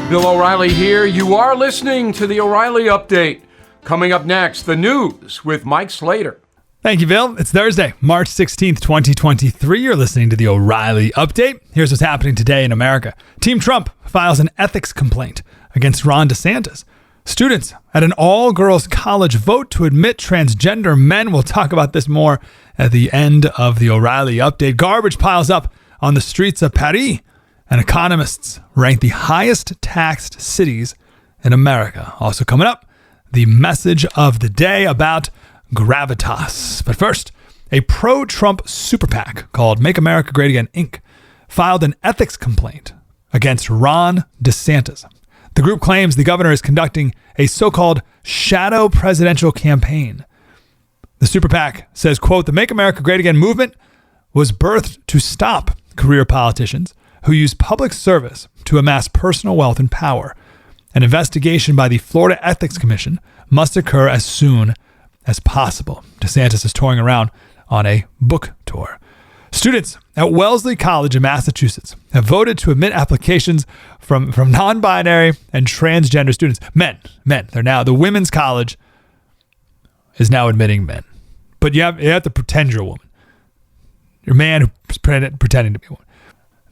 Bill O'Reilly here. You are listening to the O'Reilly Update. Coming up next, the news with Mike Slater. Thank you, Bill. It's Thursday, March 16th, 2023. You're listening to the O'Reilly Update. Here's what's happening today in America. Team Trump files an ethics complaint against Ron DeSantis. Students at an all-girls college vote to admit transgender men. We'll talk about this more at the end of the O'Reilly Update. Garbage piles up on the streets of Paris, and economists rank the highest taxed cities in America. Also coming up, the message of the day about Gravitas. But first, a pro-Trump super PAC called Make America Great Again, Inc. filed an ethics complaint against Ron DeSantis. The group claims the governor is conducting a so-called shadow presidential campaign. The super PAC says, quote, the Make America Great Again movement was birthed to stop career politicians who use public service to amass personal wealth and power. An investigation by the Florida Ethics Commission must occur as soon as possible. DeSantis is touring around on a book tour. Students at Wellesley College in Massachusetts have voted to admit applications from non-binary and transgender students. Men. They're now, the women's college is now admitting men. But you have to pretend you're a woman. You're a man who's pretending to be a woman.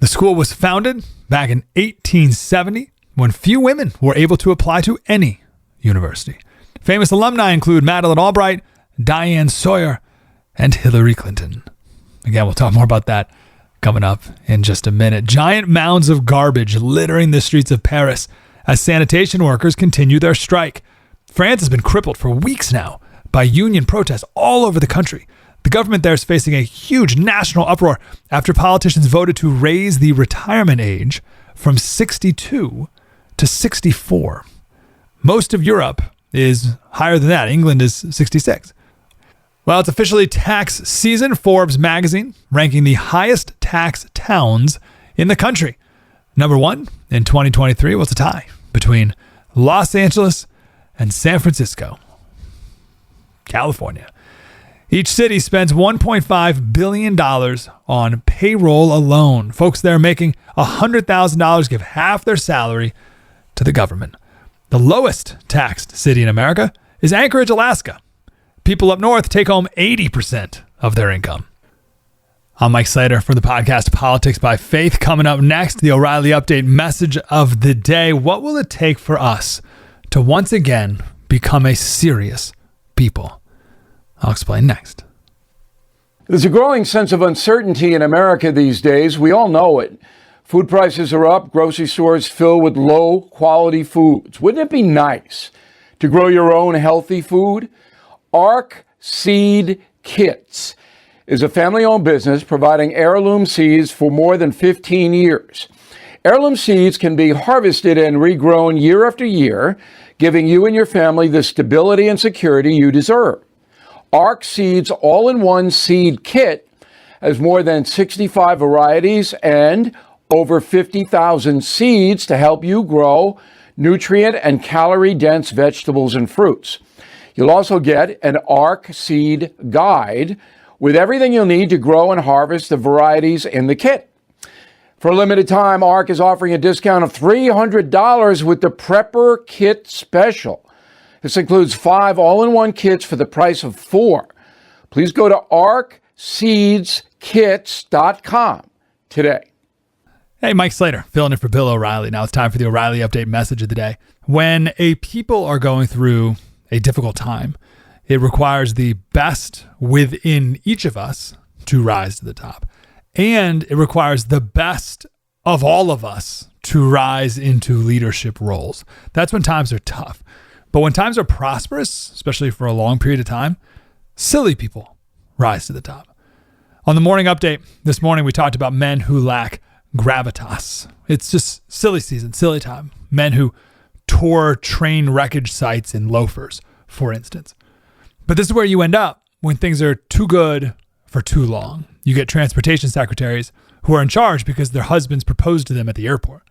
The school was founded back in 1870 when few women were able to apply to any university. Famous alumni include Madeleine Albright, Diane Sawyer, and Hillary Clinton. Again, we'll talk more about that coming up in just a minute. Giant mounds of garbage littering the streets of Paris as sanitation workers continue their strike. France has been crippled for weeks now by union protests all over the country. The government there is facing a huge national uproar after politicians voted to raise the retirement age from 62 to 64. Most of Europe is higher than that. England is 66. Well, it's officially tax season. Forbes magazine ranking the highest tax towns in the country. Number one in 2023 was a tie between Los Angeles and San Francisco, California. Each city spends $1.5 billion on payroll alone. Folks there making $100,000 give half their salary to the government. The lowest taxed city in America is Anchorage, Alaska. People up north take home 80% of their income. I'm Mike Slater for the podcast Politics by Faith. Coming up next, the O'Reilly Update message of the day. What will it take for us to once again become a serious people? I'll explain next. There's a growing sense of uncertainty in America these days. We all know it. Food prices are up, grocery stores filled with low-quality foods. Wouldn't it be nice to grow your own healthy food? Ark Seed Kits is a family-owned business providing heirloom seeds for more than 15 years. Heirloom seeds can be harvested and regrown year after year, giving you and your family the stability and security you deserve. Ark Seed's all-in-one seed kit has more than 65 varieties and over 50,000 seeds to help you grow nutrient and calorie-dense vegetables and fruits. You'll also get an Ark Seed guide with everything you'll need to grow and harvest the varieties in the kit. For a limited time, Ark is offering a discount of $300 with the Prepper Kit Special. This includes 5 all-in-one kits for the price of 4. Please go to arkseedskits.com today. Hey, Mike Slater, filling in for Bill O'Reilly. Now it's time for the O'Reilly Update message of the day. When a people are going through a difficult time, it requires the best within each of us to rise to the top. And it requires the best of all of us to rise into leadership roles. That's when times are tough. But when times are prosperous, especially for a long period of time, silly people rise to the top. On the morning update this morning, we talked about men who lack gravitas. It's just silly season, silly time. Men who tore train wreckage sites in loafers, for instance. But this is where you end up when things are too good for too long. You get transportation secretaries who are in charge because their husbands proposed to them at the airport.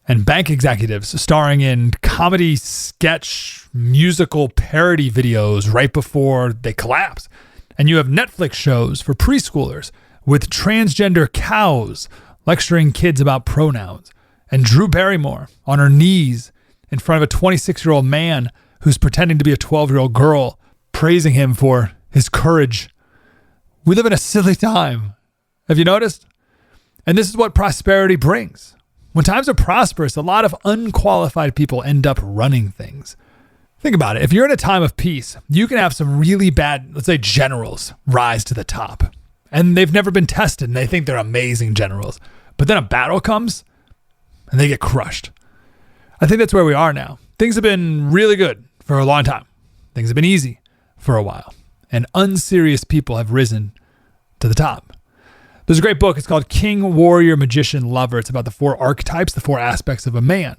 And bank executives starring in comedy, sketch, musical parody videos right before they collapse. And you have Netflix shows for preschoolers with transgender cows lecturing kids about pronouns. and Drew Barrymore on her knees in front of a 26-year-old man who's pretending to be a 12-year-old girl, praising him for his courage. We live in a silly time. Have you noticed? And this is what prosperity brings. When times are prosperous, a lot of unqualified people end up running things. Think about it. If you're in a time of peace, you can have some really bad, let's say, generals rise to the top. And they've never been tested, and they think they're amazing generals. But then a battle comes, and they get crushed. I think that's where we are now. Things have been really good for a long time. Things have been easy for a while. And unserious people have risen to the top. There's a great book. It's called King, Warrior, Magician, Lover. It's about the 4 archetypes, the 4 aspects of a man.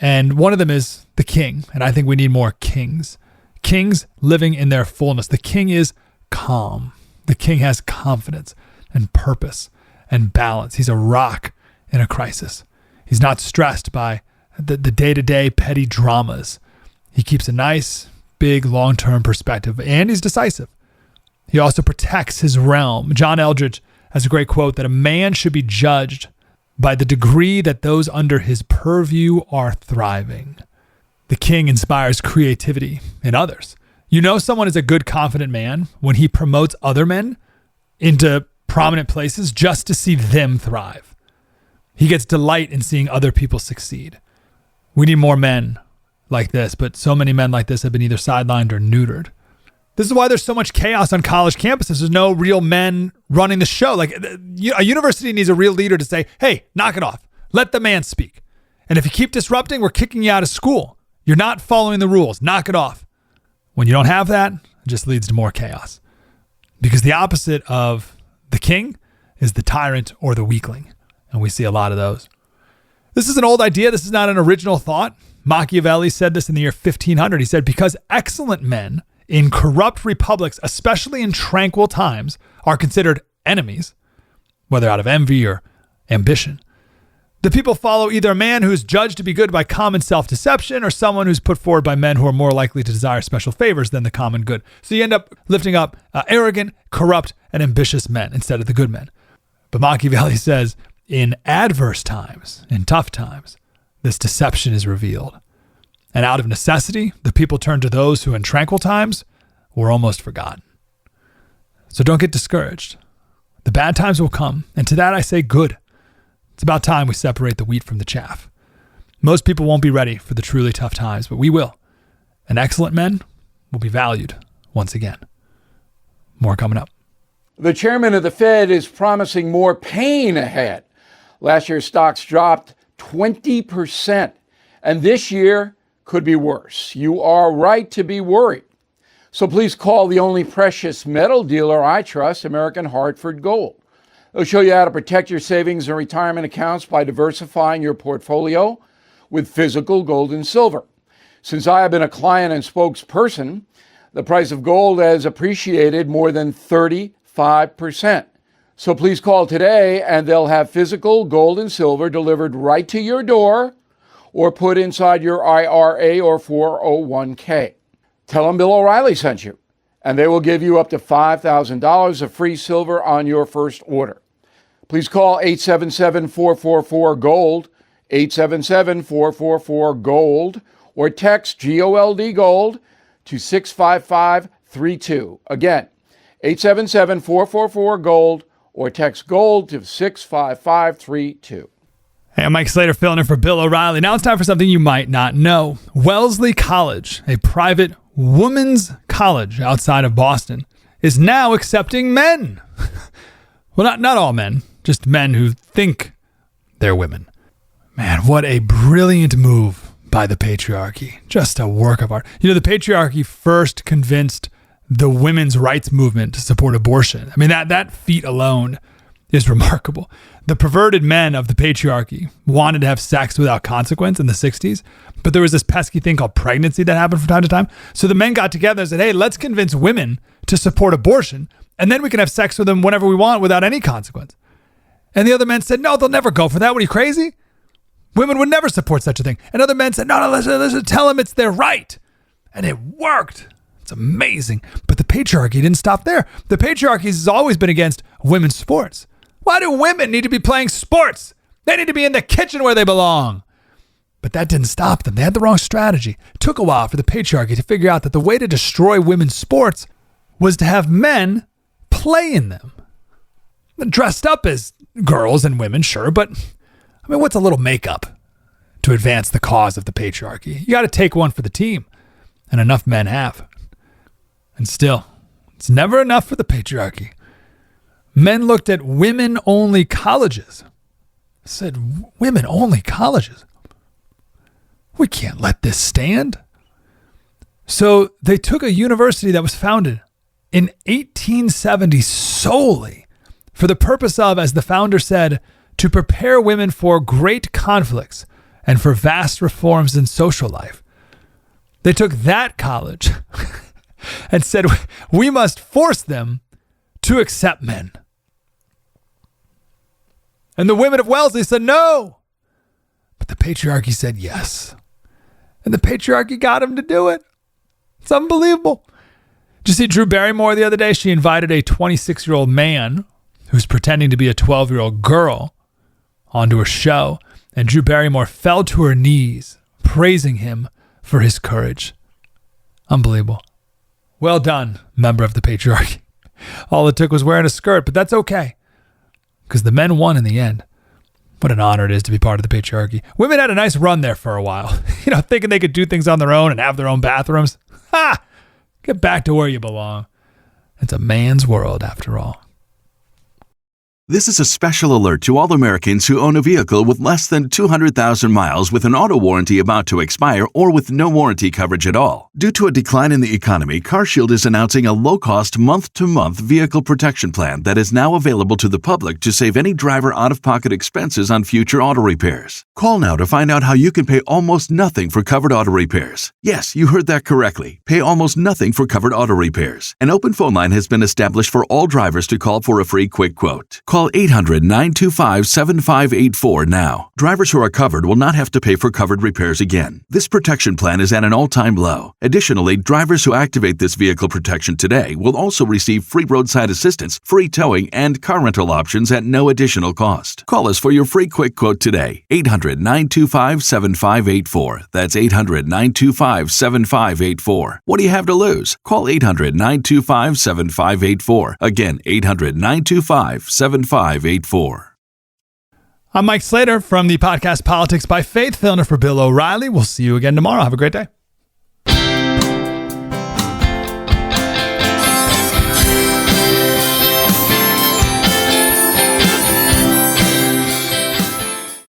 And one of them is the king. And I think we need more kings. Kings living in their fullness. The king is calm. The king has confidence and purpose and balance. He's a rock in a crisis. He's not stressed by the day-to-day petty dramas. He keeps a nice, big, long-term perspective, and he's decisive. He also protects his realm. John Eldridge has a great quote that a man should be judged by the degree that those under his purview are thriving. The king inspires creativity in others. You know someone is a good, confident man when he promotes other men into prominent places just to see them thrive. He gets delight in seeing other people succeed. We need more men like this, but so many men like this have been either sidelined or neutered. This is why there's so much chaos on college campuses. There's no real men running the show. Like, a university needs a real leader to say, hey, knock it off. Let the man speak. And if you keep disrupting, we're kicking you out of school. You're not following the rules. Knock it off. When you don't have that, it just leads to more chaos. Because the opposite of the king is the tyrant or the weakling. And we see a lot of those. This is an old idea. This is not an original thought. Machiavelli said this in the year 1500. He said, because excellent men in corrupt republics, especially in tranquil times, are considered enemies, whether out of envy or ambition. The people follow either a man who is judged to be good by common self-deception or someone who's put forward by men who are more likely to desire special favors than the common good. So you end up lifting up arrogant, corrupt, and ambitious men instead of the good men. But Machiavelli says, in adverse times, in tough times, this deception is revealed. And out of necessity, the people turn to those who in tranquil times were almost forgotten. So don't get discouraged. The bad times will come, and to that I say good. It's about time we separate the wheat from the chaff. Most people won't be ready for the truly tough times, but we will. And excellent men will be valued once again. More coming up. The chairman of the Fed is promising more pain ahead. Last year, stocks dropped 20%, and this year could be worse. You are right to be worried. So please call the only precious metal dealer I trust, American Hartford Gold. They'll show you how to protect your savings and retirement accounts by diversifying your portfolio with physical gold and silver. Since I have been a client and spokesperson, the price of gold has appreciated more than 35%. So please call today and they'll have physical gold and silver delivered right to your door or put inside your IRA or 401k. Tell them Bill O'Reilly sent you, and they will give you up to $5,000 of free silver on your first order. Please call 877-444-GOLD, 877-444-GOLD, or text GOLD GOLD to 65532. Again, 877-444-GOLD, or text GOLD to 65532. Hey, I'm Mike Slater filling in for Bill O'Reilly. Now it's time for something you might not know. Wellesley College, a private women's college outside of Boston, is now accepting men. Well, not all men, just men who think they're women. Man, what a brilliant move by the patriarchy. Just a work of art. You know, the patriarchy first convinced the women's rights movement to support abortion. I mean, that feat alone is remarkable. The perverted men of the patriarchy wanted to have sex without consequence in the 60s, but there was this pesky thing called pregnancy that happened from time to time. So the men got together and said, hey, let's convince women to support abortion, and then we can have sex with them whenever we want without any consequence. And the other men said, no, they'll never go for that. What are you, crazy? Women would never support such a thing. And other men said, no, let's tell them it's their right. And it worked. It's amazing. But the patriarchy didn't stop there. The patriarchy has always been against women's sports. Why do women need to be playing sports? They need to be in the kitchen where they belong. But that didn't stop them. They had the wrong strategy. It took a while for the patriarchy to figure out that the way to destroy women's sports was to have men play in them. Dressed up as girls and women, sure, but I mean, what's a little makeup to advance the cause of the patriarchy? You got to take one for the team, and enough men have. And still, it's never enough for the patriarchy. Men looked at women-only colleges. Said, women-only colleges? We can't let this stand. So they took a university that was founded in 1870 solely for the purpose of, as the founder said, to prepare women for great conflicts and for vast reforms in social life. They took that college and said, we must force them to accept men. And the women of Wellesley said no. But the patriarchy said yes. And the patriarchy got him to do it. It's unbelievable. Did you see Drew Barrymore the other day? She invited a 26-year-old man who's pretending to be a 12-year-old girl onto her show. And Drew Barrymore fell to her knees, praising him for his courage. Unbelievable. Well done, member of the patriarchy. All it took was wearing a skirt, but that's okay, because the men won in the end. What an honor it is to be part of the patriarchy. Women had a nice run there for a while, thinking they could do things on their own and have their own bathrooms. Ha! Get back to where you belong. It's a man's world, after all. This is a special alert to all Americans who own a vehicle with less than 200,000 miles with an auto warranty about to expire or with no warranty coverage at all. Due to a decline in the economy, CarShield is announcing a low-cost month-to-month vehicle protection plan that is now available to the public to save any driver out-of-pocket expenses on future auto repairs. Call now to find out how you can pay almost nothing for covered auto repairs. Yes, you heard that correctly. Pay almost nothing for covered auto repairs. An open phone line has been established for all drivers to call for a free quick quote. Call 800-925-7584 now. Drivers who are covered will not have to pay for covered repairs again. This protection plan is at an all-time low. Additionally, drivers who activate this vehicle protection today will also receive free roadside assistance, free towing, and car rental options at no additional cost. Call us for your free quick quote today. 800-925-7584. That's 800-925-7584. What do you have to lose? Call 800-925-7584. Again, 800-925-7584. I'm Mike Slater from the podcast Politics by Faith, filling in for Bill O'Reilly. We'll see you again tomorrow. Have a great day.